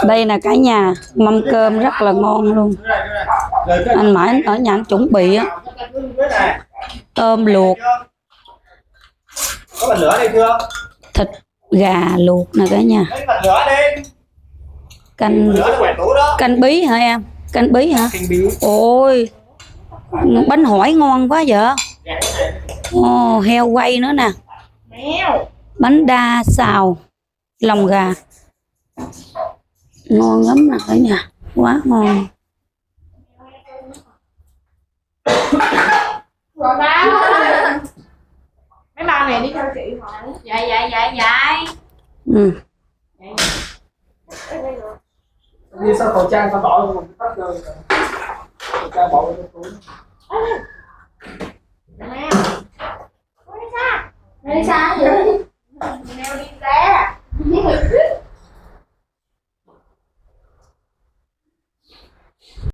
Đây là cả nhà mâm cơm rất là ngon luôn. Anh Mãi ở nhà anh chuẩn bị á, tôm luộc, có bật lửa đây chưa? thịt gà luộc nè cả nhà. Bật lửa đi. Canh bí hả em? Canh bí hả? Ôi, bánh hỏi ngon quá vậy. Ồ, heo quay nữa nè. Bánh đa xào lòng gà ngon lắm nè cả nhà, quá ngon. Mấy bao này đi theo chị hỏi. Dạ. Ừ. Đi sao khẩu trang tao bỏ luôn tắt rồi. Khẩu trang bỏ vào trong túi. Đi xa vậy? Neo đi ra.